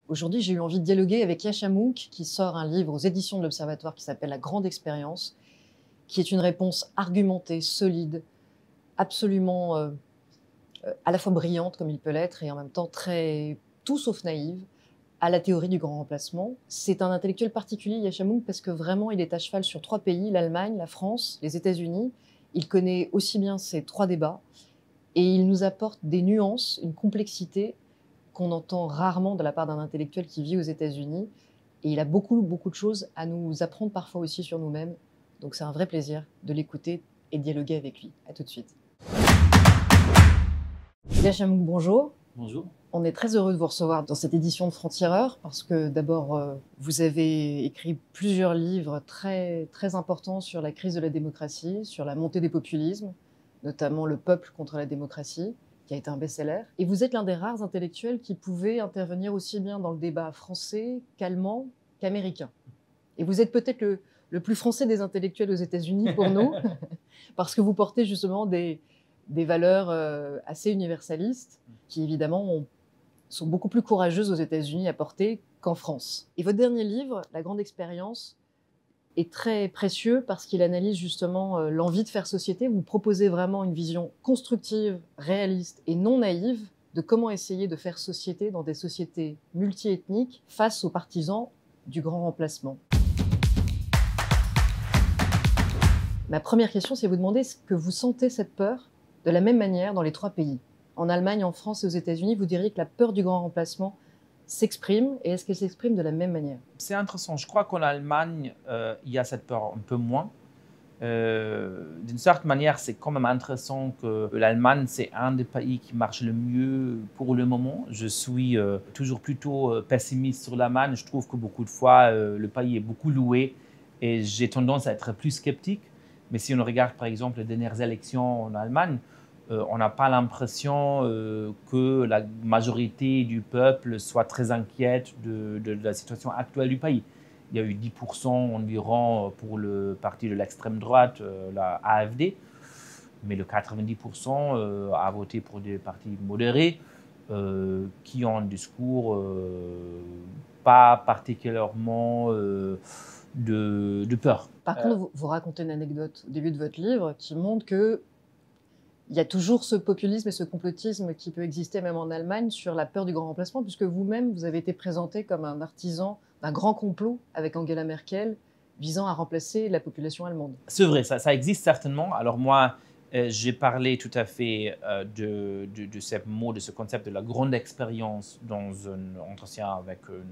Aujourd'hui, j'ai eu envie de dialoguer avec Yascha Mounk, qui sort un livre aux éditions de l'Observatoire qui s'appelle La Grande Expérience, qui est une réponse argumentée, solide, absolument à la fois brillante comme il peut l'être et en même temps très tout sauf naïve à la théorie du grand remplacement. C'est un intellectuel particulier, Yascha Mounk, parce que vraiment il est à cheval sur 3 pays, l'Allemagne, la France, les États-Unis. Il connaît aussi bien ces 3 débats et il nous apporte des nuances, une complexité qu'on entend rarement de la part d'un intellectuel qui vit aux États-Unis. Et il a beaucoup, beaucoup de choses à nous apprendre parfois aussi sur nous-mêmes. Donc c'est un vrai plaisir de l'écouter et de dialoguer avec lui. À tout de suite. Yascha Mounk, bonjour. Bonjour. On est très heureux de vous recevoir dans cette édition de Franc-Tireur parce que d'abord, vous avez écrit plusieurs livres très, très importants sur la crise de la démocratie, sur la montée des populismes, notamment Le peuple contre la démocratie, qui a été un best-seller. Et vous êtes l'un des rares intellectuels qui pouvait intervenir aussi bien dans le débat français qu'allemand qu'américain. Et vous êtes peut-être le plus français des intellectuels aux États-Unis pour nous, parce que vous portez justement des valeurs assez universalistes qui évidemment sont beaucoup plus courageuses aux États-Unis à porter qu'en France. Et votre dernier livre, La Grande Expérience, est très précieux parce qu'il analyse justement l'envie de faire société. Vous proposez vraiment une vision constructive, réaliste et non naïve de comment essayer de faire société dans des sociétés multiethniques face aux partisans du grand remplacement. Ma première question, c'est vous demander est-ce que vous sentez cette peur de la même manière dans les 3 pays. En Allemagne, en France et aux États-Unis, vous diriez que la peur du grand remplacement s'exprime, et est-ce qu'elle s'exprime de la même manière? C'est intéressant. Je crois qu'en Allemagne, il y a cette peur un peu moins. D'une certaine manière, c'est quand même intéressant que l'Allemagne, c'est un des pays qui marche le mieux pour le moment. Je suis toujours plutôt pessimiste sur l'Allemagne. Je trouve que beaucoup de fois, le pays est beaucoup loué et j'ai tendance à être plus sceptique. Mais si on regarde par exemple les dernières élections en Allemagne, on n'a pas l'impression que la majorité du peuple soit très inquiète de la situation actuelle du pays. Il y a eu 10% environ pour le parti de l'extrême droite, la AfD, mais le 90% a voté pour des partis modérés qui ont un discours pas particulièrement de peur. Par contre, vous racontez une anecdote au début de votre livre qui montre que il y a toujours ce populisme et ce complotisme qui peut exister même en Allemagne sur la peur du grand remplacement, puisque vous-même, vous avez été présenté comme un artisan d'un grand complot avec Angela Merkel visant à remplacer la population allemande. C'est vrai, ça existe certainement. Alors moi, j'ai parlé tout à fait de ce mot, de ce concept de la grande expérience dans un entretien avec une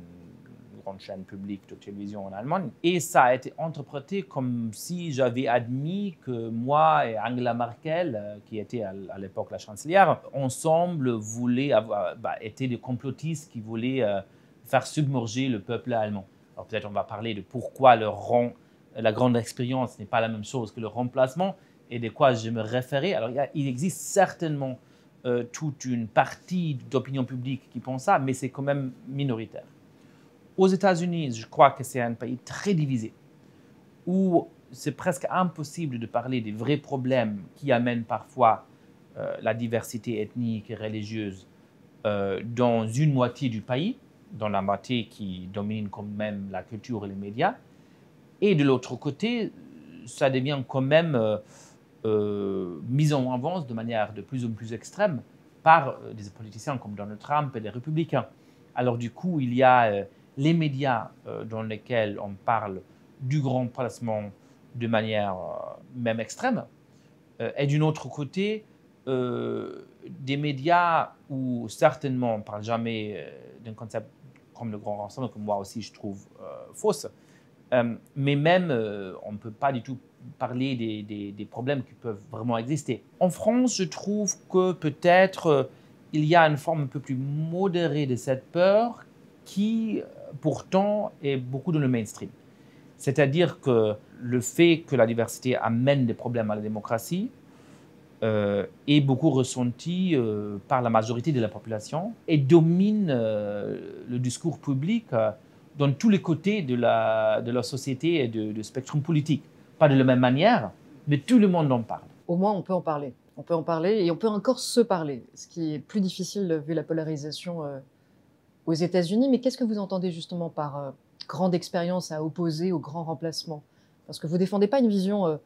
grande chaîne publique de télévision en Allemagne. Et ça a été interprété comme si j'avais admis que moi et Angela Merkel, qui était à l'époque la chancelière, ensemble étaient des complotistes qui voulaient faire submerger le peuple allemand. Alors peut-être on va parler de pourquoi la grande expérience n'est pas la même chose que le remplacement et de quoi je me référais. Alors il existe certainement toute une partie d'opinion publique qui pense ça, mais c'est quand même minoritaire. Aux États-Unis, je crois que c'est un pays très divisé, où c'est presque impossible de parler des vrais problèmes qui amènent parfois la diversité ethnique et religieuse dans une moitié du pays, dans la moitié qui domine quand même la culture et les médias. Et de l'autre côté, ça devient quand même mis en avant de manière de plus en plus extrême par des politiciens comme Donald Trump et les républicains. Alors du coup, il y a les médias dans lesquels on parle du grand remplacement de manière même extrême, et d'un autre côté, des médias où certainement on ne parle jamais d'un concept comme le grand remplacement, que moi aussi je trouve fausse, mais même on ne peut pas du tout parler des problèmes qui peuvent vraiment exister. En France, je trouve que peut-être il y a une forme un peu plus modérée de cette peur qui pourtant est beaucoup dans le mainstream. C'est-à-dire que le fait que la diversité amène des problèmes à la démocratie est beaucoup ressenti par la majorité de la population et domine le discours public dans tous les côtés de la société et du spectre politique. Pas de la même manière, mais tout le monde en parle. Au moins, on peut en parler. On peut en parler et on peut encore se parler, ce qui est plus difficile vu la polarisation aux États-Unis. Mais qu'est-ce que vous entendez justement par grande expérience à opposer au grand remplacement? Parce que vous ne défendez pas une vision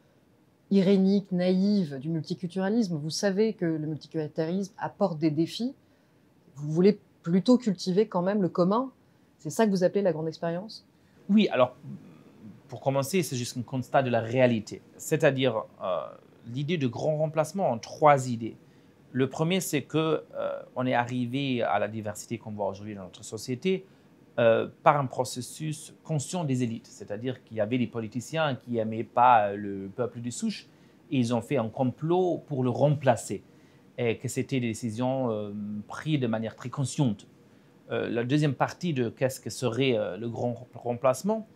irénique, naïve du multiculturalisme. Vous savez que le multiculturalisme apporte des défis. Vous voulez plutôt cultiver quand même le commun. C'est ça que vous appelez la grande expérience? Oui, alors, pour commencer, c'est juste un constat de la réalité. C'est-à-dire, l'idée de grand remplacement en 3 idées. Le premier, c'est qu'on est arrivé à la diversité qu'on voit aujourd'hui dans notre société par un processus conscient des élites. C'est-à-dire qu'il y avait des politiciens qui n'aimaient pas le peuple de souche et ils ont fait un complot pour le remplacer. Et que c'était des décisions prises de manière très consciente. La deuxième partie de qu'est-ce que serait le grand remplacement,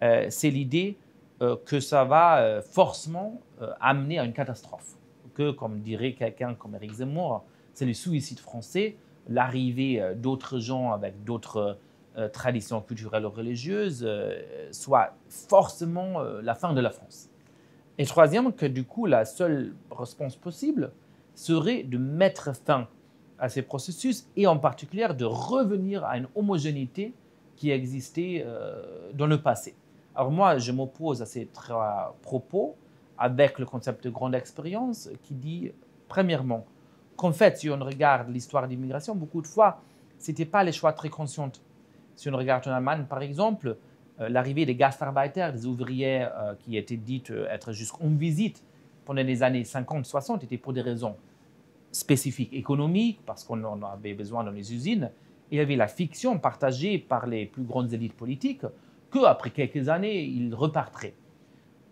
c'est l'idée que ça va forcément amener à une catastrophe. Que, comme dirait quelqu'un comme Éric Zemmour, c'est le suicide français, l'arrivée d'autres gens avec d'autres traditions culturelles ou religieuses, soit forcément la fin de la France. Et troisième, que du coup, la seule réponse possible serait de mettre fin à ces processus et en particulier de revenir à une homogénéité qui existait dans le passé. Alors moi, je m'oppose à ces 3 propos avec le concept de grande expérience qui dit, premièrement, qu'en fait, si on regarde l'histoire de l'immigration, beaucoup de fois, ce n'était pas les choix très conscients. Si on regarde en Allemagne, par exemple, l'arrivée des Gastarbeiter, des ouvriers qui étaient dites être juste en visite pendant les années 50-60, était pour des raisons spécifiques économiques, parce qu'on en avait besoin dans les usines, et il y avait la fiction partagée par les plus grandes élites politiques qu'après quelques années, ils repartiraient.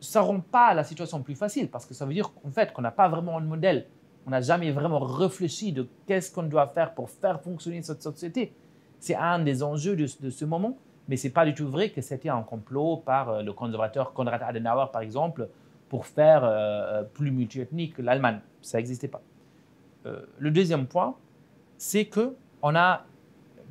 Ça ne rend pas la situation plus facile, parce que ça veut dire qu'en fait, qu'on n'a pas vraiment un modèle. On n'a jamais vraiment réfléchi de qu'est-ce qu'on doit faire pour faire fonctionner cette société. C'est un des enjeux de ce moment, mais ce n'est pas du tout vrai que c'était un complot par le conservateur Konrad Adenauer, par exemple, pour faire plus multiethnique que l'Allemagne. Ça n'existait pas. Le deuxième point, c'est qu'on n'a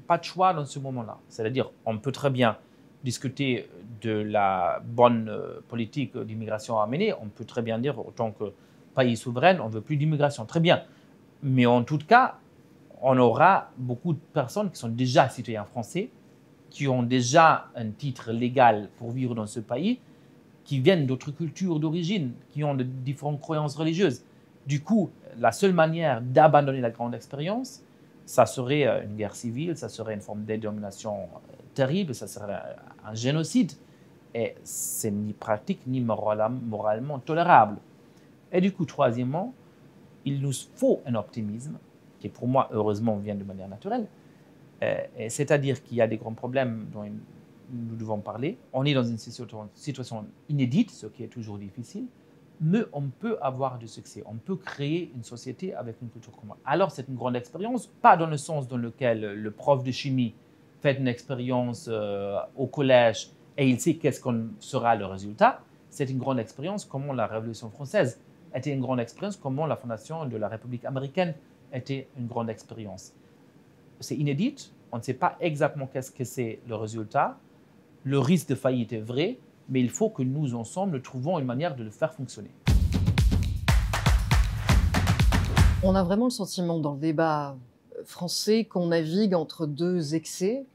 pas de choix dans ce moment-là. C'est-à-dire, on peut très bien discuter de la bonne politique d'immigration à mener. On peut très bien dire, en tant que pays souverain, on ne veut plus d'immigration. Très bien. Mais en tout cas, on aura beaucoup de personnes qui sont déjà citoyens français, qui ont déjà un titre légal pour vivre dans ce pays, qui viennent d'autres cultures d'origine, qui ont de différentes croyances religieuses. Du coup, la seule manière d'abandonner la grande expérience, ça serait une guerre civile, ça serait une forme de domination terrible, ça serait un génocide. Et c'est ni pratique ni moralement tolérable. Et du coup, troisièmement, il nous faut un optimisme, qui pour moi, heureusement, vient de manière naturelle. C'est-à-dire qu'il y a des grands problèmes dont nous devons parler. On est dans une situation inédite, ce qui est toujours difficile, mais on peut avoir du succès. On peut créer une société avec une culture commune. Alors, c'est une grande expérience, pas dans le sens dans lequel le prof de chimie fait une expérience au collège et il sait qu'est-ce qu'on sera le résultat. C'est une grande expérience comme la Révolution française était une grande expérience, comme la fondation de la République américaine était une grande expérience. C'est inédit, on ne sait pas exactement qu'est-ce que c'est le résultat. Le risque de faillite est vrai, mais il faut que nous, ensemble, trouvons une manière de le faire fonctionner. On a vraiment le sentiment dans le débat français qu'on navigue entre 2 excès.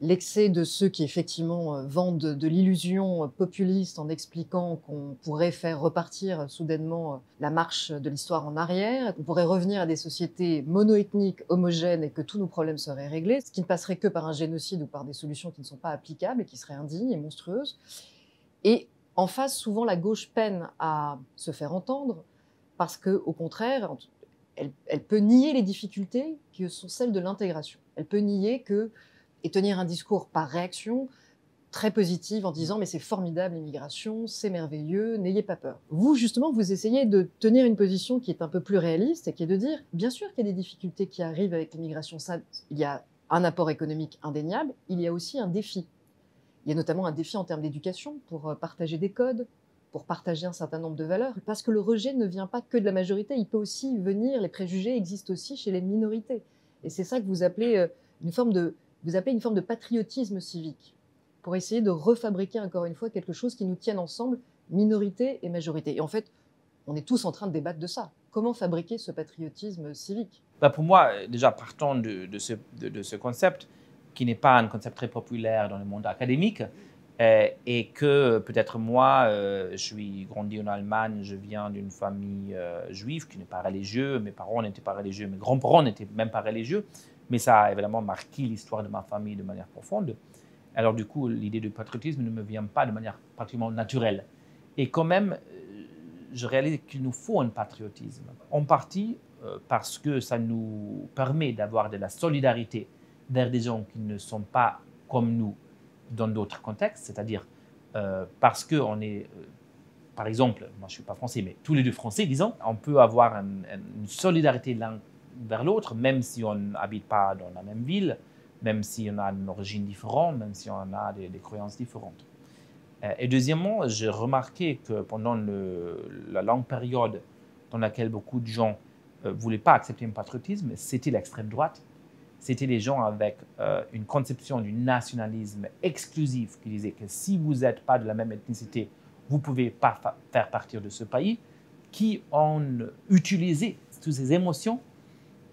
L'excès de ceux qui effectivement vendent de l'illusion populiste en expliquant qu'on pourrait faire repartir soudainement la marche de l'histoire en arrière, qu'on pourrait revenir à des sociétés monoethniques, homogènes et que tous nos problèmes seraient réglés, ce qui ne passerait que par un génocide ou par des solutions qui ne sont pas applicables et qui seraient indignes et monstrueuses. Et en face, souvent, la gauche peine à se faire entendre parce qu'au contraire, elle peut nier les difficultés qui sont celles de l'intégration. Elle peut nier et tenir un discours par réaction très positive en disant « mais c'est formidable l'immigration, c'est merveilleux, n'ayez pas peur ». Vous, justement, vous essayez de tenir une position qui est un peu plus réaliste et qui est de dire « bien sûr qu'il y a des difficultés qui arrivent avec l'immigration, il y a un apport économique indéniable, il y a aussi un défi ». Il y a notamment un défi en termes d'éducation pour partager des codes, pour partager un certain nombre de valeurs, parce que le rejet ne vient pas que de la majorité, il peut aussi venir, les préjugés existent aussi chez les minorités. Et c'est ça que vous appelez une forme de patriotisme civique, pour essayer de refabriquer encore une fois quelque chose qui nous tienne ensemble, minorité et majorité. Et en fait, on est tous en train de débattre de ça. Comment fabriquer ce patriotisme civique ? Pour moi, déjà partant de ce concept, qui n'est pas un concept très populaire dans le monde académique, et que peut-être moi, je suis grandi en Allemagne, je viens d'une famille juive qui n'est pas religieuse, mes parents n'étaient pas religieux, mes grands-parents n'étaient même pas religieux, mais ça a évidemment marqué l'histoire de ma famille de manière profonde. Alors du coup, l'idée du patriotisme ne me vient pas de manière particulièrement naturelle. Et quand même, je réalise qu'il nous faut un patriotisme, en partie parce que ça nous permet d'avoir de la solidarité vers des gens qui ne sont pas comme nous dans d'autres contextes, c'est-à-dire parce qu'on est, par exemple, moi je ne suis pas français, mais tous les deux français, disons, on peut avoir une solidarité l'un vers l'autre, même si on n'habite pas dans la même ville, même si on a une origine différente, même si on a des croyances différentes. Et deuxièmement, j'ai remarqué que pendant la longue période dans laquelle beaucoup de gens ne voulaient pas accepter un patriotisme, c'était l'extrême droite. C'était les gens avec une conception du nationalisme exclusif qui disaient que si vous n'êtes pas de la même ethnicité, vous ne pouvez pas faire partie de ce pays, qui ont utilisé toutes ces émotions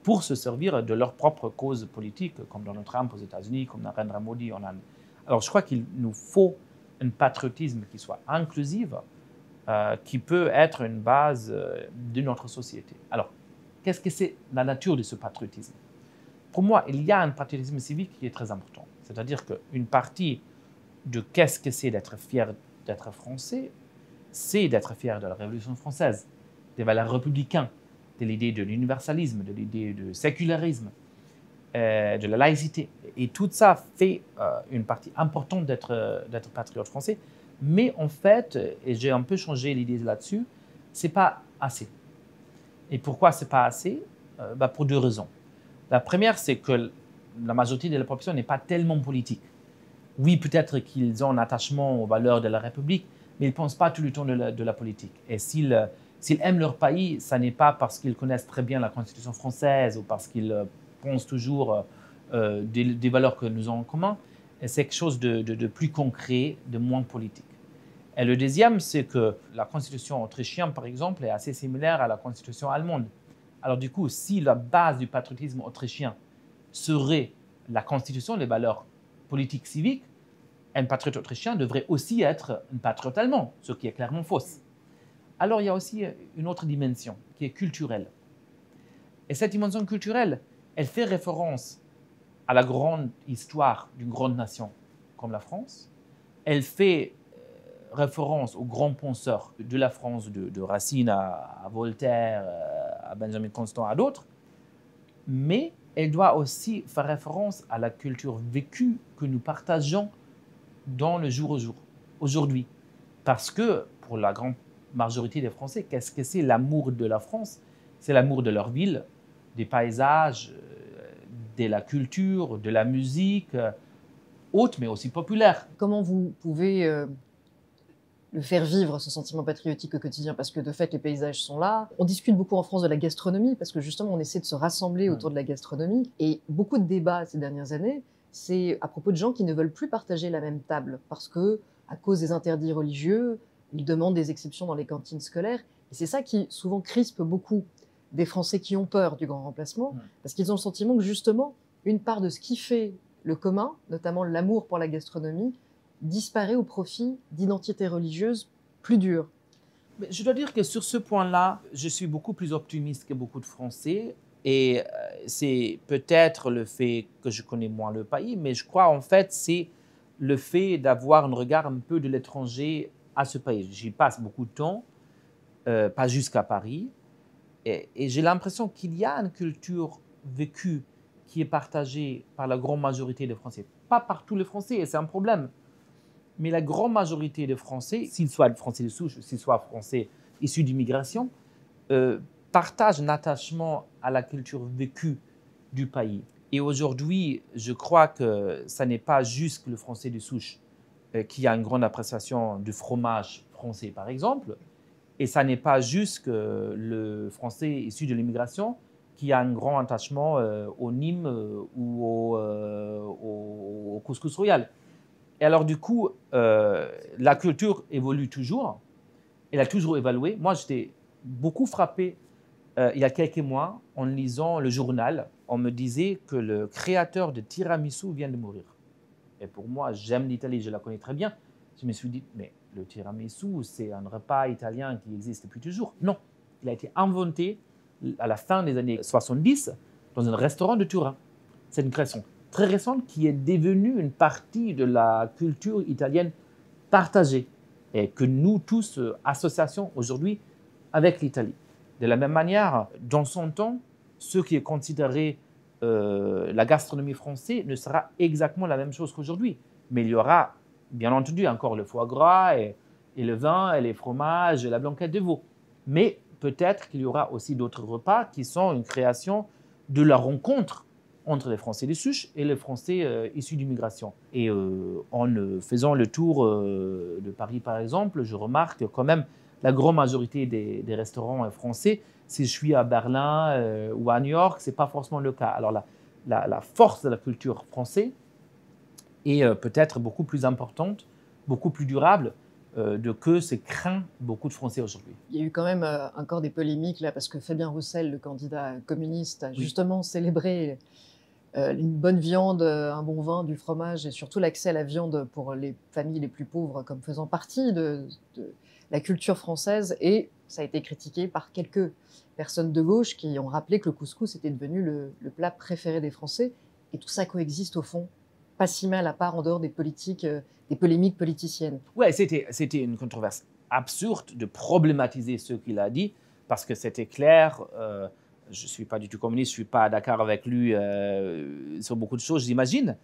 pour se servir de leur propre cause politique, comme Donald Trump aux États-Unis, comme Narendra Modi en Inde. Alors je crois qu'il nous faut un patriotisme qui soit inclusif, qui peut être une base de notre société. Alors, qu'est-ce que c'est la nature de ce patriotisme? Pour moi, il y a un patriotisme civique qui est très important. C'est-à-dire qu'une partie de qu'est-ce que c'est d'être fier d'être français, c'est d'être fier de la Révolution française, des valeurs républicaines, de l'idée de l'universalisme, de l'idée du sécularisme, de la laïcité. Et tout ça fait une partie importante d'être patriote français. Mais en fait, et j'ai un peu changé l'idée là-dessus, ce n'est pas assez. Et pourquoi ce n'est pas assez? Pour deux raisons. La première, c'est que la majorité de la population n'est pas tellement politique. Oui, peut-être qu'ils ont un attachement aux valeurs de la République, mais ils ne pensent pas tout le temps de la politique. Et s'ils aiment leur pays, ce n'est pas parce qu'ils connaissent très bien la Constitution française ou parce qu'ils pensent toujours des valeurs que nous avons en commun. C'est quelque chose de plus concret, de moins politique. Et le deuxième, c'est que la Constitution autrichienne, par exemple, est assez similaire à la Constitution allemande. Alors du coup, si la base du patriotisme autrichien serait la Constitution, les valeurs politiques civiques, un patriote autrichien devrait aussi être un patriote allemand, ce qui est clairement fausse. Alors il y a aussi une autre dimension qui est culturelle. Et cette dimension culturelle, elle fait référence à la grande histoire d'une grande nation comme la France. Elle fait référence aux grands penseurs de la France, de Racine à Voltaire, à Benjamin Constant, à d'autres. Mais elle doit aussi faire référence à la culture vécue que nous partageons dans le jour au jour, aujourd'hui. Parce que pour la grande majorité des Français, qu'est-ce que c'est l'amour de la France? C'est l'amour de leur ville, des paysages, de la culture, de la musique, haute mais aussi populaire. Comment vous pouvez le faire vivre, ce sentiment patriotique au quotidien? Parce que de fait, les paysages sont là. On discute beaucoup en France de la gastronomie, parce que justement, on essaie de se rassembler autour de la gastronomie. Et beaucoup de débats ces dernières années, c'est à propos de gens qui ne veulent plus partager la même table, parce que, à cause des interdits religieux, ils demandent des exceptions dans les cantines scolaires. Et c'est ça qui souvent crispe beaucoup des Français qui ont peur du grand remplacement, parce qu'ils ont le sentiment que justement, une part de ce qui fait le commun, notamment l'amour pour la gastronomie, disparaît au profit d'identités religieuses plus dures. Mais je dois dire que sur ce point-là, je suis beaucoup plus optimiste que beaucoup de Français. Et c'est peut-être le fait que je connais moins le pays, mais je crois en fait c'est le fait d'avoir un regard un peu de l'étranger à ce pays. J'y passe beaucoup de temps, pas jusqu'à Paris. Et j'ai l'impression qu'il y a une culture vécue qui est partagée par la grande majorité des Français. Pas par tous les Français, et c'est un problème. Mais la grande majorité des Français, s'ils soient Français de souche, s'ils soient Français issus d'immigration, partagent un attachement à la culture vécue du pays. Et aujourd'hui, je crois que ce n'est pas juste que le Français de souche qui a une grande appréciation du fromage français, par exemple, et ça n'est pas juste que le Français issu de l'immigration qui a un grand attachement au Nîmes ou au couscous royal. Et alors du coup, la culture évolue toujours. Elle a toujours évolué. Moi, j'étais beaucoup frappé il y a quelques mois, en lisant le journal, on me disait que le créateur de tiramisu vient de mourir. Et pour moi, j'aime l'Italie, je la connais très bien. Je me suis dit, mais le tiramisu, c'est un repas italien qui existe depuis toujours. Non, il a été inventé à la fin des années 70 dans un restaurant de Turin. C'est une création très récente qui est devenue une partie de la culture italienne partagée et que nous tous associons aujourd'hui avec l'Italie. De la même manière, dans son temps, ce qui est considéré la gastronomie française ne sera exactement la même chose qu'aujourd'hui. Mais il y aura, bien entendu, encore le foie gras et le vin et les fromages et la blanquette de veau. Mais peut-être qu'il y aura aussi d'autres repas qui sont une création de la rencontre entre les Français du Sud et les Français issus d'immigration. Et en faisant le tour de Paris, par exemple, je remarque quand même la grande majorité des restaurants français, si je suis à Berlin ou à New York, ce n'est pas forcément le cas. Alors la force de la culture française est peut-être beaucoup plus importante, beaucoup plus durable que se craint beaucoup de Français aujourd'hui. Il y a eu quand même encore des polémiques là, parce que Fabien Roussel, le candidat communiste, a justement célébré une bonne viande, un bon vin, du fromage et surtout l'accès à la viande pour les familles les plus pauvres comme faisant partie de la culture française. Et ça a été critiqué par quelques personnes de gauche qui ont rappelé que le couscous était devenu le plat préféré des Français. Et tout ça coexiste au fond, pas si mal à part en dehors des polémiques politiciennes. Ouais, c'était une controverse absurde de problématiser ce qu'il a dit parce que c'était clair. Je ne suis pas du tout communiste, je ne suis pas d'accord avec lui sur beaucoup de choses, j'imagine.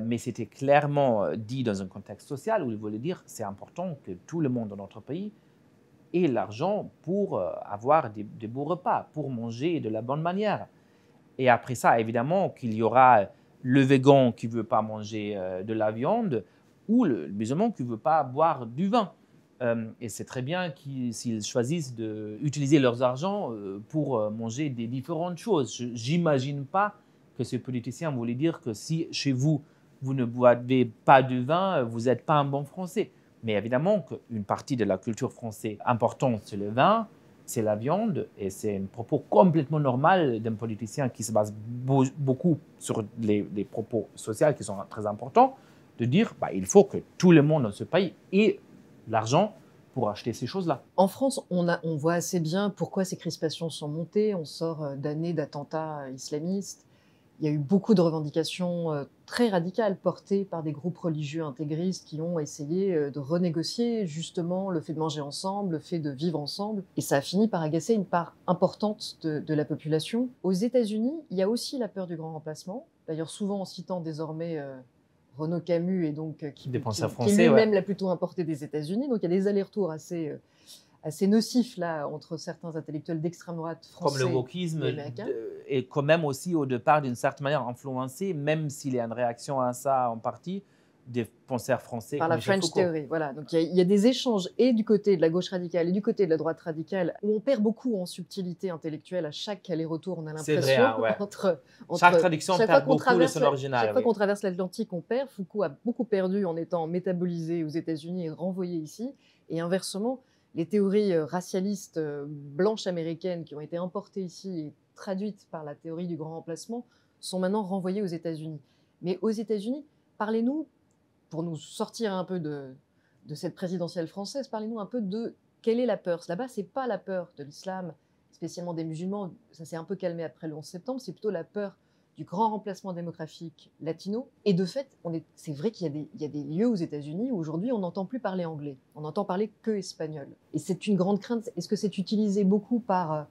Mais c'était clairement dit dans un contexte social où il voulait dire c'est important que tout le monde dans notre pays ait l'argent pour avoir des beaux repas, pour manger de la bonne manière. Et après ça, évidemment, qu'il y aura le végan qui ne veut pas manger de la viande ou le musulman qui ne veut pas boire du vin. Et c'est très bien s'ils choisissent d'utiliser leurs argent pour manger des différentes choses. Je n'imagine pas que ce politicien voulait dire que si chez vous, vous ne boivez pas de vin, vous n'êtes pas un bon Français. Mais évidemment qu'une partie de la culture française importante, c'est le vin, c'est la viande, et c'est un propos complètement normal d'un politicien qui se base beaucoup sur les propos sociaux qui sont très importants, de dire il faut que tout le monde dans ce pays ait l'argent pour acheter ces choses-là. En France, on voit assez bien pourquoi ces crispations sont montées. On sort d'années d'attentats islamistes. Il y a eu beaucoup de revendications très radicales portées par des groupes religieux intégristes qui ont essayé de renégocier justement le fait de manger ensemble, le fait de vivre ensemble. Et ça a fini par agacer une part importante de la population. Aux États-Unis, il y a aussi la peur du grand remplacement. D'ailleurs, souvent en citant désormais Renaud Camus, et donc qui lui-même l'a plutôt importé des États-Unis. Donc il y a des allers-retours assez nocifs là, entre certains intellectuels d'extrême droite français comme le wokisme et américains. Et quand même aussi au départ d'une certaine manière influencé, même s'il y a une réaction à ça en partie, des penseurs français par comme la French Foucault. Theory. Voilà. Donc il y a des échanges et du côté de la gauche radicale et du côté de la droite radicale où on perd beaucoup en subtilité intellectuelle à chaque aller-retour. On a l'impression vrai, hein, ouais. entre chaque traduction perd beaucoup de son original. Chaque fois qu'on traverse l'Atlantique, on perd. Foucault a beaucoup perdu en étant métabolisé aux États-Unis et renvoyé ici. Et inversement, les théories racialistes blanches américaines qui ont été importées ici et traduites par la théorie du grand remplacement sont maintenant renvoyées aux États-Unis. Mais aux États-Unis, parlez-nous, pour nous sortir un peu de cette présidentielle française, parlez-nous un peu de quelle est la peur. Là-bas, ce n'est pas la peur de l'islam, spécialement des musulmans, ça s'est un peu calmé après le 11 septembre, c'est plutôt la peur du grand remplacement démographique latino. Et de fait, c'est vrai qu'il y a des lieux aux États-Unis où aujourd'hui on n'entend plus parler anglais, on n'entend parler que espagnol. Et c'est une grande crainte. Est-ce que c'est utilisé beaucoup par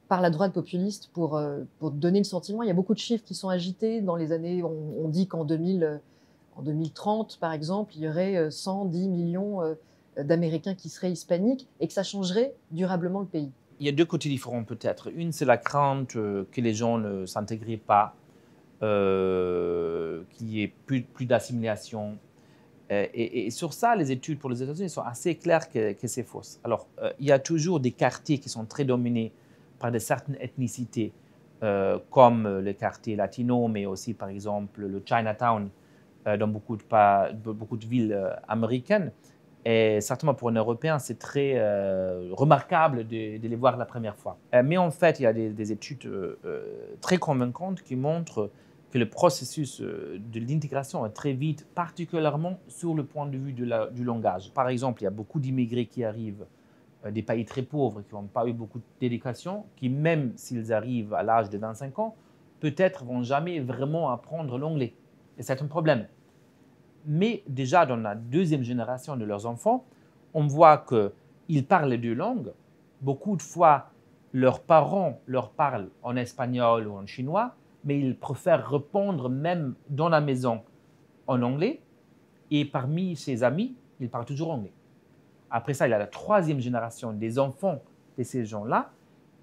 la droite populiste pour donner le sentiment? Il y a beaucoup de chiffres qui sont agités dans les années. On dit qu'en 2030, par exemple, il y aurait 110 millions d'Américains qui seraient hispaniques et que ça changerait durablement le pays. Il y a deux côtés différents peut-être. Une, c'est la crainte que les gens ne s'intègrent pas, qu'il y ait plus d'assimilation. Et sur ça, les études pour les États-Unis sont assez claires que c'est faux. Alors, il y a toujours des quartiers qui sont très dominés par certaines ethnicités, comme les quartiers latinos, mais aussi, par exemple, le Chinatown dans beaucoup de villes américaines. Et certainement pour un Européen, c'est très remarquable de les voir la première fois. Mais en fait, il y a des études très convaincantes qui montrent que le processus de l'intégration est très vite, particulièrement sur le point de vue du langage. Par exemple, il y a beaucoup d'immigrés qui arrivent des pays très pauvres, qui n'ont pas eu beaucoup d'éducation, qui même s'ils arrivent à l'âge de 25 ans, peut-être vont jamais vraiment apprendre l'anglais. Et c'est un problème. Mais déjà dans la deuxième génération de leurs enfants, on voit qu'ils parlent les deux langues. Beaucoup de fois, leurs parents leur parlent en espagnol ou en chinois, mais ils préfèrent répondre même dans la maison en anglais. Et parmi ses amis, ils parlent toujours anglais. Après ça, il y a la troisième génération des enfants de ces gens-là.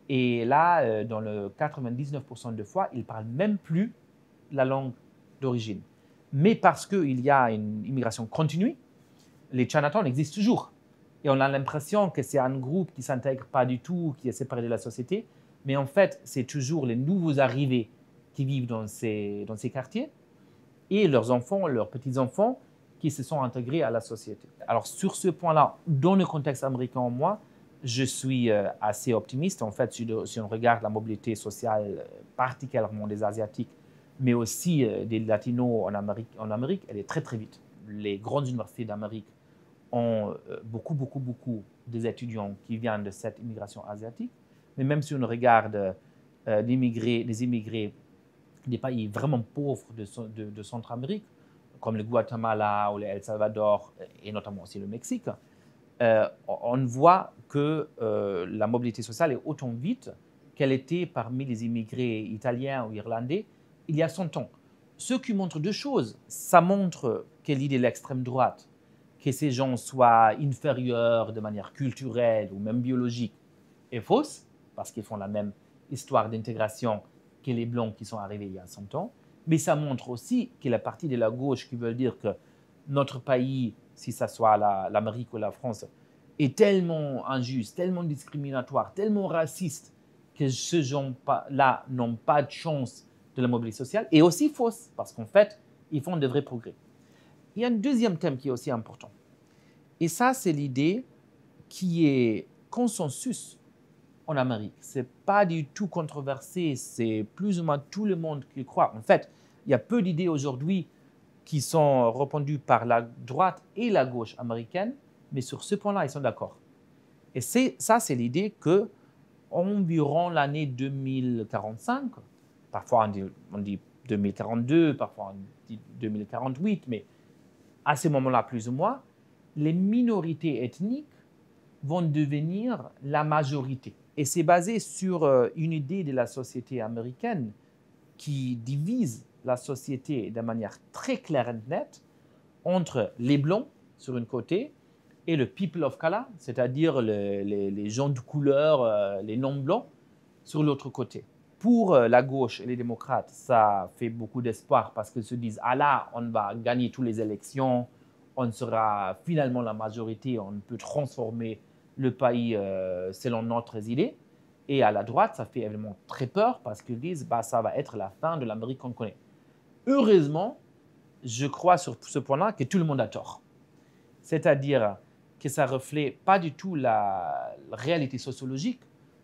Et là, dans le 99% de fois, ils ne parlent même plus la langue d'origine. Mais parce qu'il y a une immigration continue, les Chinatown existent toujours. Et on a l'impression que c'est un groupe qui ne s'intègre pas du tout, qui est séparé de la société. Mais en fait, c'est toujours les nouveaux arrivés qui vivent dans ces quartiers et leurs enfants, leurs petits-enfants qui se sont intégrés à la société. Alors sur ce point-là, dans le contexte américain, moi, je suis assez optimiste. En fait, si on regarde la mobilité sociale, particulièrement des Asiatiques, mais aussi des Latinos en Amérique, elle est très, très vite. Les grandes universités d'Amérique ont beaucoup des étudiants qui viennent de cette immigration asiatique. Mais même si on regarde les immigrés des pays vraiment pauvres de Centre-Amérique, comme le Guatemala ou le El Salvador, et notamment aussi le Mexique, on voit que la mobilité sociale est autant vite qu'elle était parmi les immigrés italiens ou irlandais il y a 100 ans. Ce qui montre deux choses. Ça montre que l'idée de l'extrême droite, que ces gens soient inférieurs de manière culturelle ou même biologique, est fausse, parce qu'ils font la même histoire d'intégration que les Blancs qui sont arrivés il y a 100 ans. Mais ça montre aussi que la partie de la gauche qui veut dire que notre pays, si ça soit l'Amérique ou la France, est tellement injuste, tellement discriminatoire, tellement raciste, que ces gens-là n'ont pas de chance de la mobilité sociale, est aussi fausse, parce qu'en fait, ils font de vrais progrès. Il y a un deuxième thème qui est aussi important. Et ça, c'est l'idée qui est consensus en Amérique. Ce n'est pas du tout controversé, c'est plus ou moins tout le monde qui croit. En fait, il y a peu d'idées aujourd'hui qui sont répandues par la droite et la gauche américaine, mais sur ce point-là, ils sont d'accord. Et ça, c'est l'idée qu'environ l'année 2045, parfois on dit 2042, parfois on dit 2048, mais à ce moment-là, plus ou moins, les minorités ethniques vont devenir la majorité. Et c'est basé sur une idée de la société américaine qui divise la société de manière très claire et nette entre les Blancs, sur un côté, et le people of color, c'est-à-dire les gens de couleur, les non-blancs, sur l'autre côté. Pour la gauche et les démocrates, ça fait beaucoup d'espoir parce qu'ils se disent « Ah là, on va gagner toutes les élections, on sera finalement la majorité, on peut transformer le pays selon notre idée. » Et à la droite, ça fait évidemment très peur parce qu'ils disent bah, « ça va être la fin de l'Amérique qu'on connaît ». Heureusement, je crois sur ce point-là que tout le monde a tort. C'est-à-dire que ça ne reflète pas du tout la réalité sociologique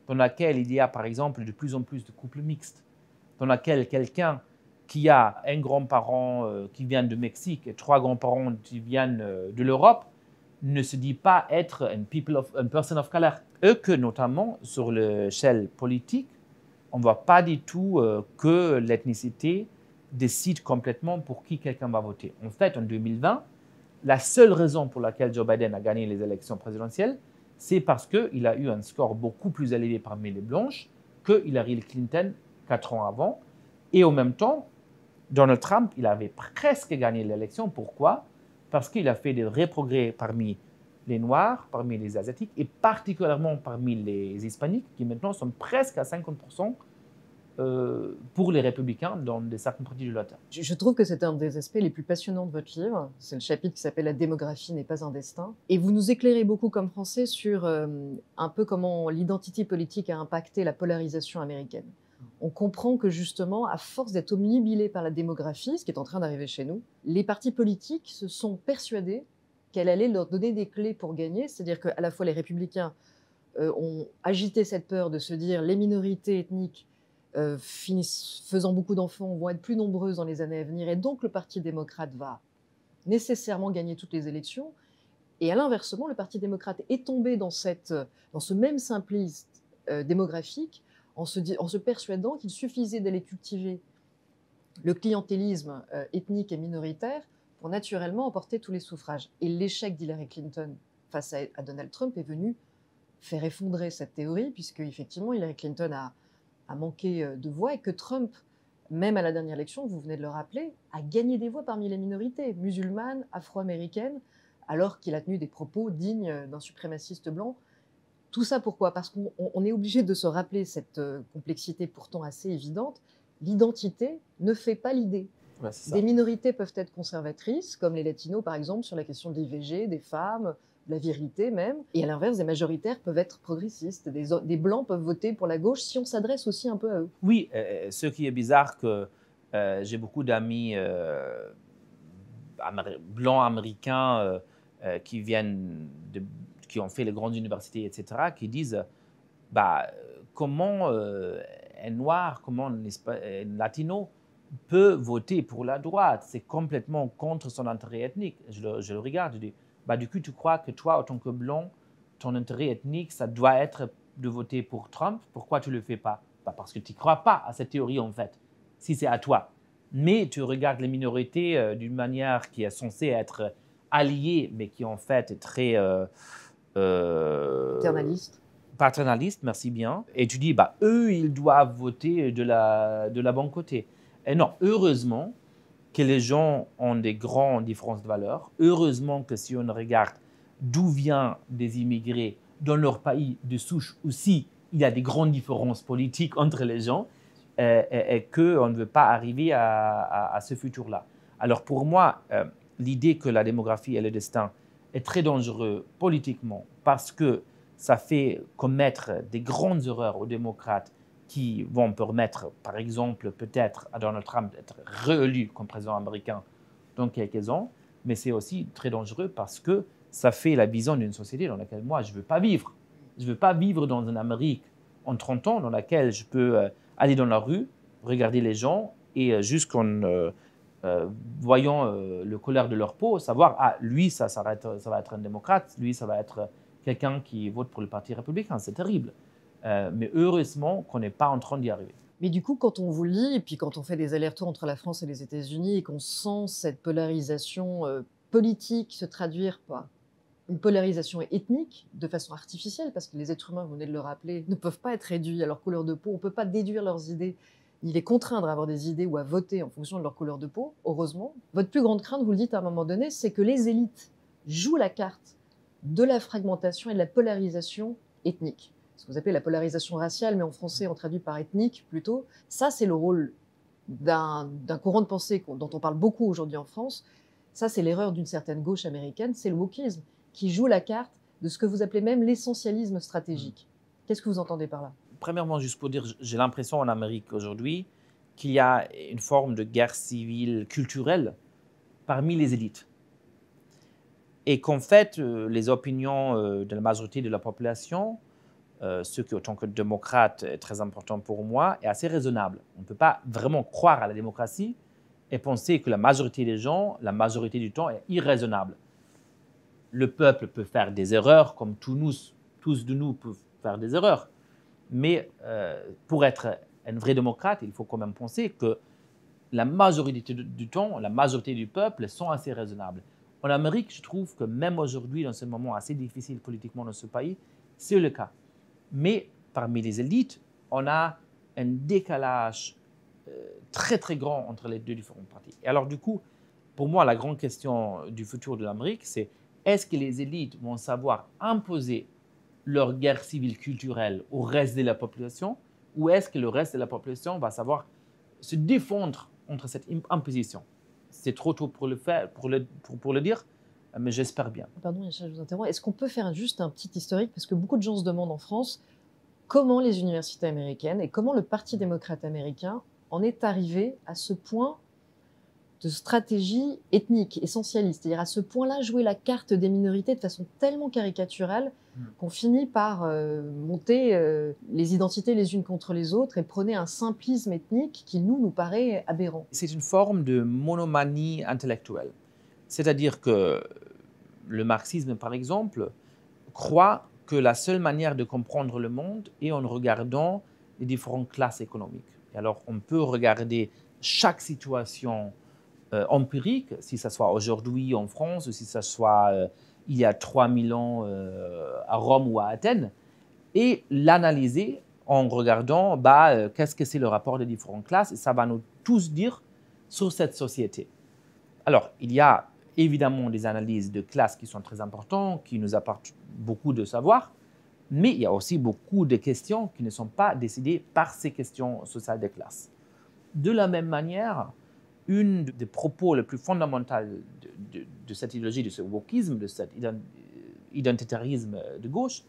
dans laquelle il y a par exemple de plus en plus de couples mixtes, dans laquelle quelqu'un qui a un grand-parent qui vient du Mexique et 3 grands-parents qui viennent de l'Europe ne se dit pas être une person of color. Eux que notamment sur l'échelle politique, on ne voit pas du tout que l'ethnicité décide complètement pour qui quelqu'un va voter. En fait, en 2020, la seule raison pour laquelle Joe Biden a gagné les élections présidentielles, c'est parce qu'il a eu un score beaucoup plus élevé parmi les blanches que Hillary Clinton 4 ans avant. Et en même temps, Donald Trump, il avait presque gagné l'élection. Pourquoi? Parce qu'il a fait des vrais progrès parmi les Noirs, parmi les Asiatiques et particulièrement parmi les Hispaniques qui maintenant sont presque à 50% pour les républicains dans certaines parties de l'État. Je trouve que c'est un des aspects les plus passionnants de votre livre. C'est le chapitre qui s'appelle « La démographie n'est pas un destin ». Et vous nous éclairez beaucoup comme Français sur un peu comment l'identité politique a impacté la polarisation américaine. On comprend que justement, à force d'être omnibilés par la démographie, ce qui est en train d'arriver chez nous, les partis politiques se sont persuadés qu'elle allait leur donner des clés pour gagner. C'est-à-dire qu'à la fois les républicains ont agité cette peur de se dire les minorités ethniques faisant beaucoup d'enfants vont être plus nombreuses dans les années à venir et donc le Parti démocrate va nécessairement gagner toutes les élections. Et à l'inversement, le Parti démocrate est tombé dans ce même simplisme démographique en se persuadant qu'il suffisait d'aller cultiver le clientélisme ethnique et minoritaire pour naturellement emporter tous les suffrages. Et l'échec d'Hillary Clinton face à Donald Trump est venu faire effondrer cette théorie, puisque effectivement Hillary Clinton a manqué de voix et que Trump, même à la dernière élection, vous venez de le rappeler, a gagné des voix parmi les minorités musulmanes, afro-américaines, alors qu'il a tenu des propos dignes d'un suprémaciste blanc. Tout ça pourquoi? Parce qu'on est obligé de se rappeler cette complexité pourtant assez évidente. L'identité ne fait pas l'idée. Ouais, des minorités peuvent être conservatrices, comme les latinos par exemple, sur la question de l'IVG, des femmes, de la virilité même. Et à l'inverse, des majoritaires peuvent être progressistes. Des blancs peuvent voter pour la gauche si on s'adresse aussi un peu à eux. Oui, ce qui est bizarre, que j'ai beaucoup d'amis blancs américains qui qui ont fait les grandes universités, etc., qui disent bah, comment un noir, comment un latino peut voter pour la droite. C'est complètement contre son intérêt ethnique. Je le regarde, je dis, bah, du coup, tu crois que toi, en tant que blanc, ton intérêt ethnique, ça doit être de voter pour Trump. Pourquoi tu ne le fais pas? Bah, parce que tu ne crois pas à cette théorie, en fait, si c'est à toi. Mais tu regardes les minorités d'une manière qui est censée être alliée, mais qui en fait est très... paternaliste, merci bien. Et tu dis, bah, eux, ils doivent voter de la bonne côté. Et non, heureusement que les gens ont des grandes différences de valeurs. Heureusement que si on regarde d'où viennent des immigrés dans leur pays de souche aussi, il y a des grandes différences politiques entre les gens et qu'on ne veut pas arriver à ce futur-là. Alors pour moi, l'idée que la démographie et le destin est très dangereux politiquement parce que ça fait commettre des grandes erreurs aux démocrates qui vont permettre, par exemple, peut-être à Donald Trump d'être réélu comme président américain dans quelques ans, mais c'est aussi très dangereux parce que ça fait la vision d'une société dans laquelle moi, je ne veux pas vivre. Je ne veux pas vivre dans une Amérique en 30 ans dans laquelle je peux aller dans la rue, regarder les gens et juste qu'en voyant le couleur de leur peau, savoir, ah, lui, ça va être un démocrate, lui, ça va être quelqu'un qui vote pour le Parti républicain. C'est terrible. Mais heureusement qu'on n'est pas en train d'y arriver. Mais du coup, quand on vous lit, et puis quand on fait des allers-retours entre la France et les États-Unis, et qu'on sent cette polarisation politique se traduire par une polarisation ethnique de façon artificielle, parce que les êtres humains, vous venez de le rappeler, ne peuvent pas être réduits à leur couleur de peau, on ne peut pas déduire leurs idées, ni les contraindre à avoir des idées ou à voter en fonction de leur couleur de peau, heureusement. Votre plus grande crainte, vous le dites à un moment donné, c'est que les élites jouent la carte de la fragmentation et de la polarisation ethnique. Ce que vous appelez la polarisation raciale, mais en français on traduit par ethnique plutôt. Ça, c'est le rôle d'un courant de pensée dont on parle beaucoup aujourd'hui en France. Ça, c'est l'erreur d'une certaine gauche américaine, c'est le wokisme, qui joue la carte de ce que vous appelez même l'essentialisme stratégique. Qu'est-ce que vous entendez par là? Premièrement, juste pour dire, j'ai l'impression en Amérique aujourd'hui qu'il y a une forme de guerre civile culturelle parmi les élites. Et qu'en fait, les opinions de la majorité de la population, ce qui, en tant que démocrate, est très important pour moi, est assez raisonnable. On ne peut pas vraiment croire à la démocratie et penser que la majorité des gens, la majorité du temps, est irraisonnable. Le peuple peut faire des erreurs, comme tous de nous peuvent faire des erreurs. Mais pour être un vrai démocrate, il faut quand même penser que la majorité du temps, la majorité du peuple sont assez raisonnables. En Amérique, je trouve que même aujourd'hui, dans ce moment assez difficile politiquement dans ce pays, c'est le cas. Mais parmi les élites, on a un décalage très très grand entre les deux différents partis. Et alors du coup, pour moi, la grande question du futur de l'Amérique, c'est est-ce que les élites vont savoir imposer leur guerre civile culturelle au reste de la population, ou est-ce que le reste de la population va savoir se défendre contre cette imposition? C'est trop tôt pour le faire, pour le dire, mais j'espère bien. Pardon, je vous interromps. Est-ce qu'on peut faire juste un petit historique? Parce que beaucoup de gens se demandent en France comment les universités américaines et comment le Parti démocrate américain en est arrivé à ce point de stratégie ethnique, essentialiste. C'est-à-dire à ce point-là, jouer la carte des minorités de façon tellement caricaturale qu'on finit par monter les identités les unes contre les autres et prôner un simplisme ethnique qui, nous paraît aberrant. C'est une forme de monomanie intellectuelle. C'est-à-dire que le marxisme, par exemple, croit que la seule manière de comprendre le monde est en regardant les différentes classes économiques. Et alors, on peut regarder chaque situation empirique, si ce soit aujourd'hui en France, ou si ce soit il y a 3000 ans à Rome ou à Athènes, et l'analyser en regardant qu'est-ce que c'est le rapport des différentes classes, et ça va nous tous dire sur cette société. Alors, il y a évidemment des analyses de classe qui sont très importantes, qui nous apportent beaucoup de savoir, mais il y a aussi beaucoup de questions qui ne sont pas décidées par ces questions sociales de classe. De la même manière, une des propos les plus fondamentaux de cette idéologie, de ce wokisme, de cet identitarisme de gauche,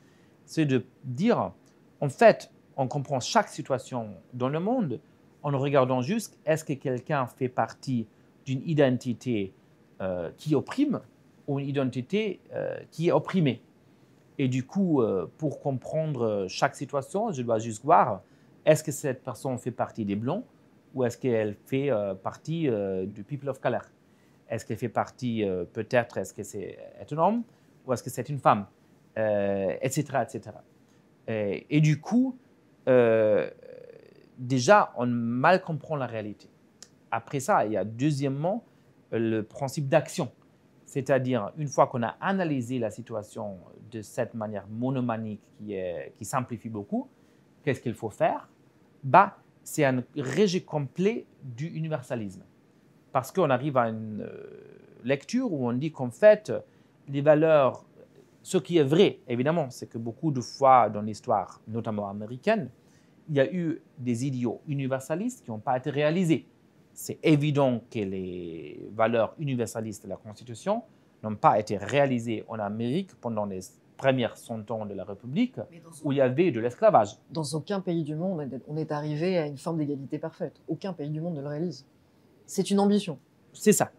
c'est de dire, en fait, on comprend chaque situation dans le monde en regardant juste est-ce que quelqu'un fait partie d'une identité qui opprime ou une identité qui est opprimée. Et du coup, pour comprendre chaque situation, je dois juste voir est-ce que cette personne fait partie des Blancs ou est-ce qu'elle fait partie du people of color? Est-ce qu'elle fait partie, peut-être, est-ce que c'est un homme ou est-ce que c'est une femme, etc., etc. Et du coup, déjà, on mal comprend la réalité. Après ça, il y a deuxièmement le principe d'action. C'est-à-dire, une fois qu'on a analysé la situation de cette manière monomanique qui simplifie beaucoup, qu'est-ce qu'il faut faire? C'est un rejet complet du universalisme. Parce qu'on arrive à une lecture où on dit qu'en fait, les valeurs, ce qui est vrai, évidemment, c'est que beaucoup de fois dans l'histoire, notamment américaine, il y a eu des idéaux universalistes qui n'ont pas été réalisés. C'est évident que les valeurs universalistes de la Constitution n'ont pas été réalisées en Amérique pendant les premières 100 ans de la République, où il y avait de l'esclavage. Dans aucun pays du monde, on est arrivé à une forme d'égalité parfaite. Aucun pays du monde ne le réalise. C'est une ambition. C'est ça.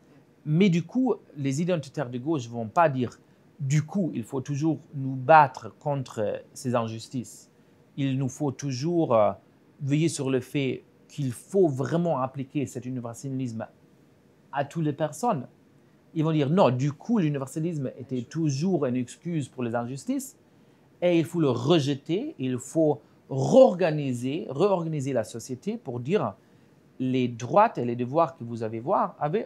Mais du coup, les identitaires de gauche ne vont pas dire du coup, il faut toujours nous battre contre ces injustices. Il nous faut toujours veiller sur le fait qu'il faut vraiment appliquer cet universalisme à toutes les personnes. Ils vont dire non, du coup, l'universalisme était toujours une excuse pour les injustices et il faut le rejeter, il faut réorganiser la société pour dire les droits et les devoirs que vous avez ne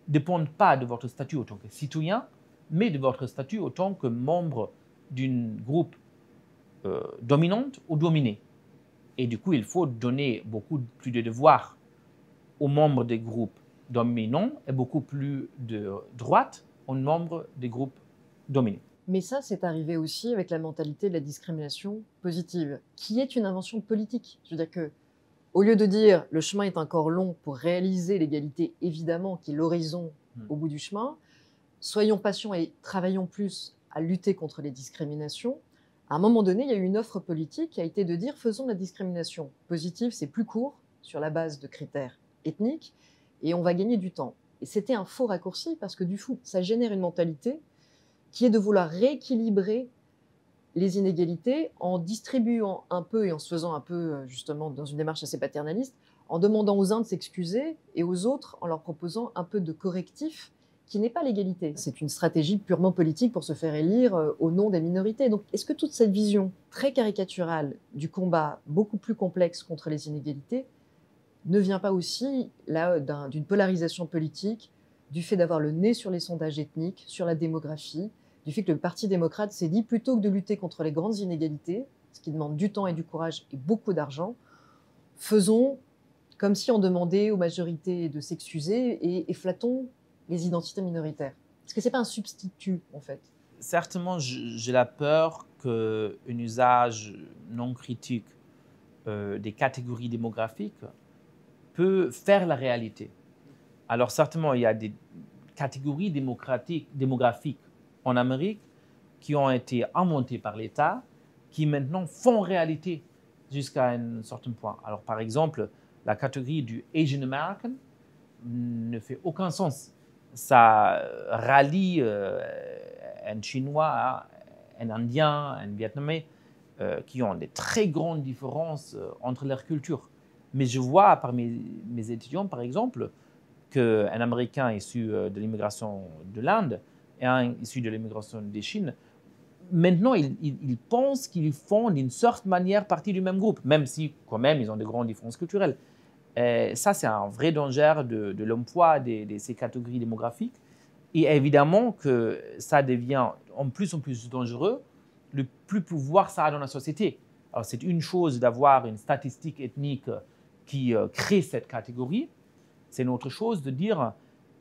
dépendent pas de votre statut en tant que citoyen, mais de votre statut en tant que membre d'un groupe dominant ou dominé. Et du coup, il faut donner beaucoup plus de devoirs aux membres des groupes dominants et beaucoup plus de droits aux membres des groupes dominés. Mais ça, c'est arrivé aussi avec la mentalité de la discrimination positive, qui est une invention politique. Je veux dire que, au lieu de dire le chemin est encore long pour réaliser l'égalité, évidemment, qui est l'horizon au bout du chemin, soyons patients et travaillons plus à lutter contre les discriminations. À un moment donné, il y a eu une offre politique qui a été de dire faisons la discrimination positive, c'est plus court, sur la base de critères ethniques, et on va gagner du temps. Et c'était un faux raccourci parce que du coup, ça génère une mentalité qui est de vouloir rééquilibrer les inégalités en distribuant un peu et en se faisant un peu, justement, dans une démarche assez paternaliste, en demandant aux uns de s'excuser et aux autres en leur proposant un peu de correctif qui n'est pas l'égalité. C'est une stratégie purement politique pour se faire élire au nom des minorités. Donc, est-ce que toute cette vision très caricaturale du combat beaucoup plus complexe contre les inégalités ne vient pas aussi là d'une polarisation politique, du fait d'avoir le nez sur les sondages ethniques, sur la démographie, du fait que le Parti démocrate s'est dit plutôt que de lutter contre les grandes inégalités, ce qui demande du temps et du courage et beaucoup d'argent, faisons comme si on demandait aux majorités de s'excuser et flattons les identités minoritaires. Est-ce que ce n'est pas un substitut, en fait? Certainement, j'ai la peur qu'un usage non critique des catégories démographiques peut faire la réalité. Alors certainement, il y a des catégories démographiques en Amérique qui ont été inventées par l'État, qui maintenant font réalité jusqu'à un certain point. Alors par exemple, la catégorie du Asian American, ne fait aucun sens. Ça rallie un Chinois, un Indien, un Vietnamais, qui ont des très grandes différences entre leurs cultures. Mais je vois parmi mes étudiants, par exemple, qu'un Américain issu de l'immigration de l'Inde et un issu de l'immigration de Chine, maintenant, ils pensent qu'ils font d'une certaine manière partie du même groupe, même si, quand même, ils ont de grandes différences culturelles. Ça, c'est un vrai danger de l'emploi de ces catégories démographiques. Et évidemment que ça devient en plus dangereux le plus pouvoir ça a dans la société. Alors, c'est une chose d'avoir une statistique ethnique qui crée cette catégorie. C'est une autre chose de dire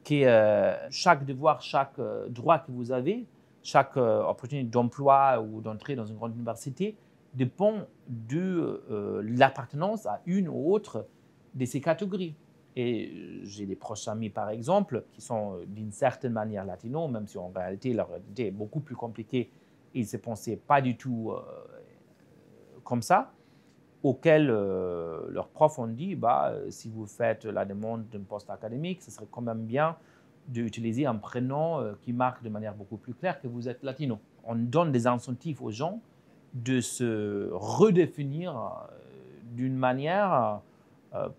que chaque devoir, chaque droit que vous avez, chaque opportunité d'emploi ou d'entrer dans une grande université dépend de l'appartenance à une ou autre de ces catégories. Et j'ai des proches amis, par exemple, qui sont d'une certaine manière latinos, même si en réalité, leur identité est beaucoup plus compliquée. Ils ne se pensaient pas du tout comme ça, auxquels leurs profs ont dit, si vous faites la demande d'un poste académique, ce serait quand même bien d'utiliser un prénom qui marque de manière beaucoup plus claire que vous êtes latino. On donne des incentives aux gens de se redéfinir d'une manière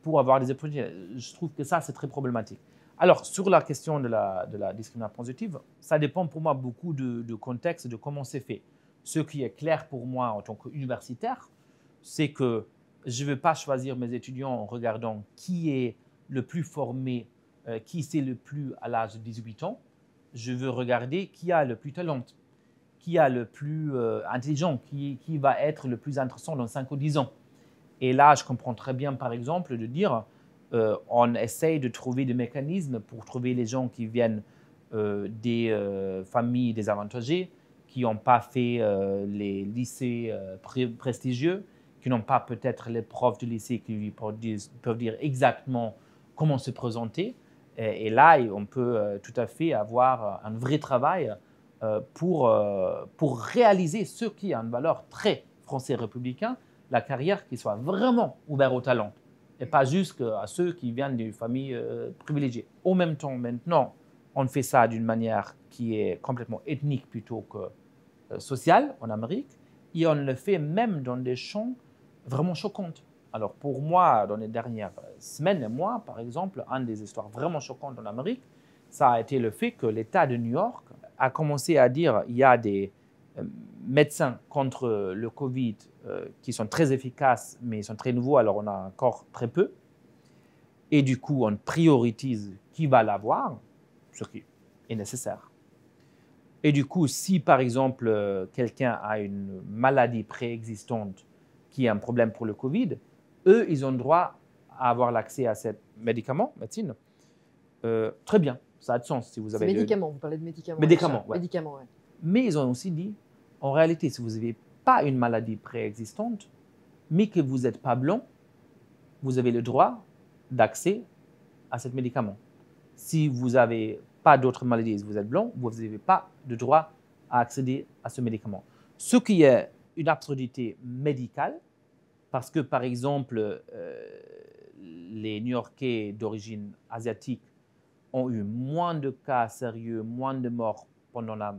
pour avoir des opportunités. Je trouve que ça, c'est très problématique. Alors, sur la question de la discrimination positive, ça dépend pour moi beaucoup du contexte, de comment c'est fait. Ce qui est clair pour moi en tant qu'universitaire, c'est que je ne vais pas choisir mes étudiants en regardant qui est le plus formé, qui c'est le plus à l'âge de 18 ans. Je veux regarder qui a le plus de talent, qui a le plus intelligent, qui va être le plus intéressant dans 5 ou 10 ans. Et là, je comprends très bien, par exemple, de dire on essaye de trouver des mécanismes pour trouver les gens qui viennent des familles désavantagées, qui n'ont pas fait les lycées prestigieux, qui n'ont pas peut-être les profs du lycée qui lui peuvent dire exactement comment se présenter. Et là, on peut tout à fait avoir un vrai travail pour réaliser ce qui a une valeur très français républicain, la carrière qui soit vraiment ouverte au talent et pas juste à ceux qui viennent d'une famille privilégiée. En même temps, maintenant, on fait ça d'une manière qui est complètement ethnique plutôt que sociale en Amérique, et on le fait même dans des champs vraiment choquants. Alors pour moi, dans les dernières semaines et mois, par exemple, une des histoires vraiment choquantes en Amérique, ça a été le fait que l'État de New York a commencé à dire qu'il y a des médecins contre le Covid qui sont très efficaces, mais ils sont très nouveaux, alors on a encore très peu. Et du coup, on priorise qui va l'avoir, ce qui est nécessaire. Et du coup, si par exemple, quelqu'un a une maladie préexistante qui est un problème pour le Covid, eux, ils ont le droit à avoir l'accès à ce médicament, médecine. Très bien, ça a de sens si vous avez... Médicaments, vous parlez de médicaments. Médicaments, ouais. Médicaments, ouais. Mais ils ont aussi dit, en réalité, si vous n'avez pas une maladie préexistante, mais que vous n'êtes pas blanc, vous avez le droit d'accès à ce médicament. Si vous n'avez pas d'autres maladies, si vous êtes blanc, vous n'avez pas de droit à accéder à ce médicament. Ce qui est une absurdité médicale, parce que, par exemple, les New-Yorkais d'origine asiatique ont eu moins de cas sérieux, moins de morts pendant la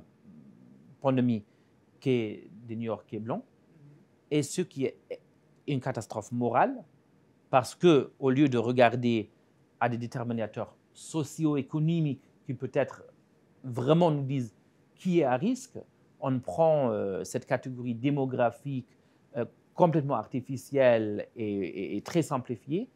pandémie que des New-Yorkais blancs. Et ce qui est une catastrophe morale, parce qu'au lieu de regarder à des déterminateurs socio-économiques qui peut-être vraiment nous disent qui est à risque, on prend cette catégorie démographique complètement artificielle et très simplifiée,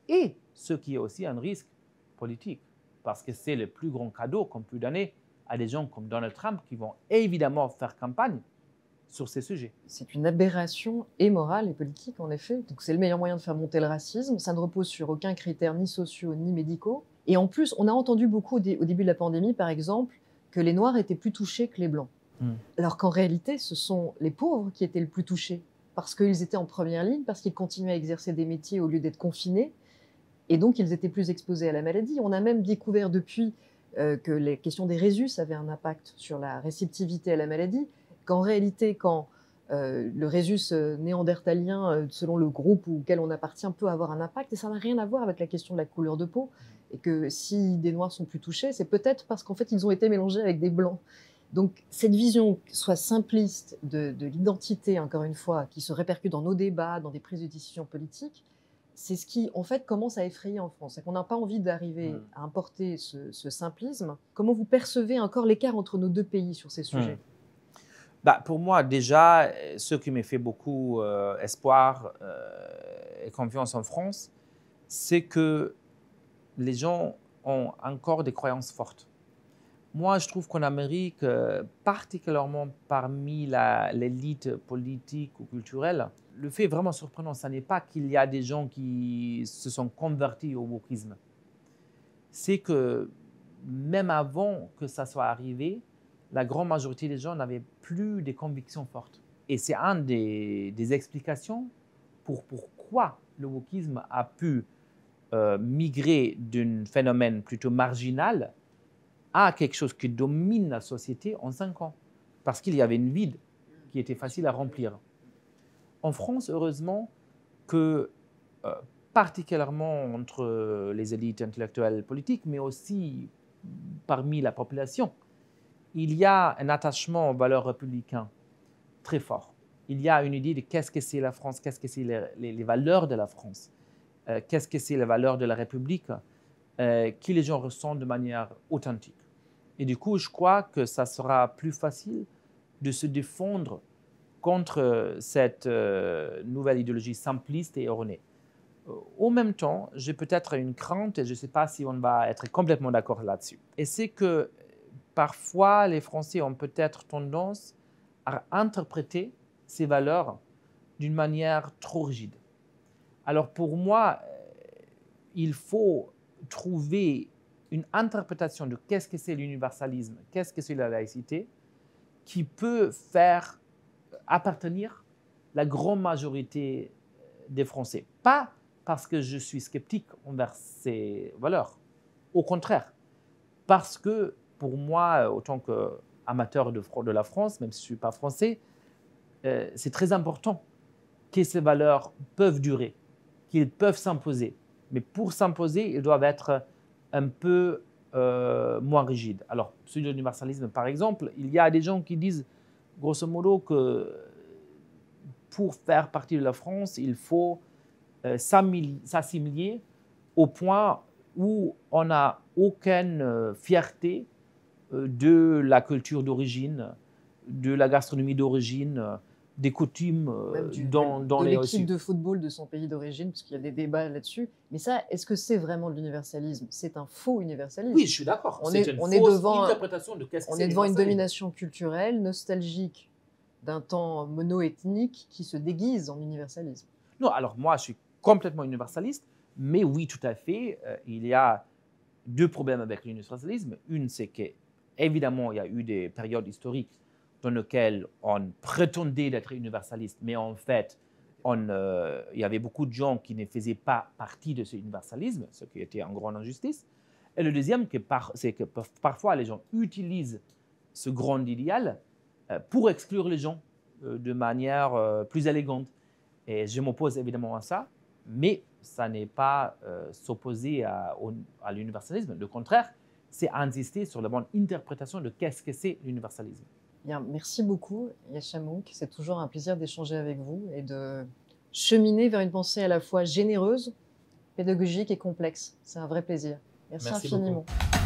et ce qui est aussi un risque politique, parce que c'est le plus grand cadeau qu'on peut donner à des gens comme Donald Trump qui vont évidemment faire campagne sur ces sujets. C'est une aberration et morale et politique, en effet. Donc c'est le meilleur moyen de faire monter le racisme. Ça ne repose sur aucun critère ni sociaux ni médicaux. Et en plus, on a entendu beaucoup au début de la pandémie, par exemple, que les Noirs étaient plus touchés que les Blancs. Alors qu'en réalité, ce sont les pauvres qui étaient le plus touchés, parce qu'ils étaient en première ligne, parce qu'ils continuaient à exercer des métiers au lieu d'être confinés, et donc ils étaient plus exposés à la maladie. On a même découvert depuis que les questions des résus avaient un impact sur la réceptivité à la maladie, qu'en réalité, quand le résus néandertalien, selon le groupe auquel on appartient, peut avoir un impact, et ça n'a rien à voir avec la question de la couleur de peau. Et que si des Noirs sont plus touchés, c'est peut-être parce qu'en fait, ils ont été mélangés avec des Blancs. Donc, cette vision soit simpliste de l'identité, encore une fois, qui se répercute dans nos débats, dans des prises de décision politiques, c'est ce qui, en fait, commence à effrayer en France. C'est qu'on n'a pas envie d'arriver à importer ce simplisme. Comment vous percevez encore l'écart entre nos deux pays sur ces sujets? Pour moi, déjà, ce qui me fait beaucoup espoir et confiance en France, c'est que les gens ont encore des croyances fortes. Moi, je trouve qu'en Amérique, particulièrement parmi l'élite politique ou culturelle, le fait vraiment surprenant, ce n'est pas qu'il y a des gens qui se sont convertis au wokisme. C'est que même avant que ça soit arrivé, la grande majorité des gens n'avaient plus des convictions fortes. Et c'est une des explications pour pourquoi le wokisme a pu migrer d'un phénomène plutôt marginal à quelque chose qui domine la société en 5 ans. Parce qu'il y avait une vide qui était facile à remplir. En France, heureusement, que particulièrement entre les élites intellectuelles politiques, mais aussi parmi la population, il y a un attachement aux valeurs républicaines très fort. Il y a une idée de qu'est-ce que c'est la France, qu'est-ce que c'est les valeurs de la France, qu'est-ce que c'est les valeurs de la République, que les gens ressentent de manière authentique. Et du coup, je crois que ça sera plus facile de se défendre contre cette nouvelle idéologie simpliste et erronée. En même temps, j'ai peut-être une crainte, et je ne sais pas si on va être complètement d'accord là-dessus. Et c'est que parfois, les Français ont peut-être tendance à interpréter ces valeurs d'une manière trop rigide. Alors pour moi, il faut trouver une interprétation de qu'est-ce que c'est l'universalisme, qu'est-ce que c'est la laïcité, qui peut faire appartenir la grande majorité des Français. Pas parce que je suis sceptique envers ces valeurs, au contraire, parce que pour moi, autant qu'amateur de la France, même si je ne suis pas français, c'est très important que ces valeurs peuvent durer, qu'ils peuvent s'imposer. Mais pour s'imposer, ils doivent être un peu moins rigides. Alors, sur l'universalisme, par exemple, il y a des gens qui disent, grosso modo, que pour faire partie de la France, il faut s'assimiler au point où on n'a aucune fierté de la culture d'origine, de la gastronomie d'origine, des coutumes de l'équipe de football de son pays d'origine, parce qu'il y a des débats là-dessus. Mais ça, est-ce que c'est vraiment de l'universalisme? C'est un faux universalisme. Oui, je suis d'accord. On est devant interprétation de qu'est-ce que c'est. On est devant une domination culturelle, nostalgique, d'un temps mono-ethnique qui se déguise en universalisme. Non, alors moi, je suis complètement universaliste, mais oui, tout à fait, il y a deux problèmes avec l'universalisme. Une, c'est qu'évidemment, il y a eu des périodes historiques dans lesquelles on prétendait d'être universaliste, mais en fait, il y avait beaucoup de gens qui ne faisaient pas partie de ce universalisme, ce qui était une grande injustice. Et le deuxième, c'est que parfois, les gens utilisent ce grand idéal pour exclure les gens de manière plus élégante. Et je m'oppose évidemment à ça, mais ça n'est pas s'opposer à l'universalisme. Le contraire, c'est insister sur la bonne interprétation de qu'est-ce que c'est l'universalisme. Bien, merci beaucoup, Yascha Mounk. C'est toujours un plaisir d'échanger avec vous et de cheminer vers une pensée à la fois généreuse, pédagogique et complexe. C'est un vrai plaisir. Merci infiniment. Beaucoup.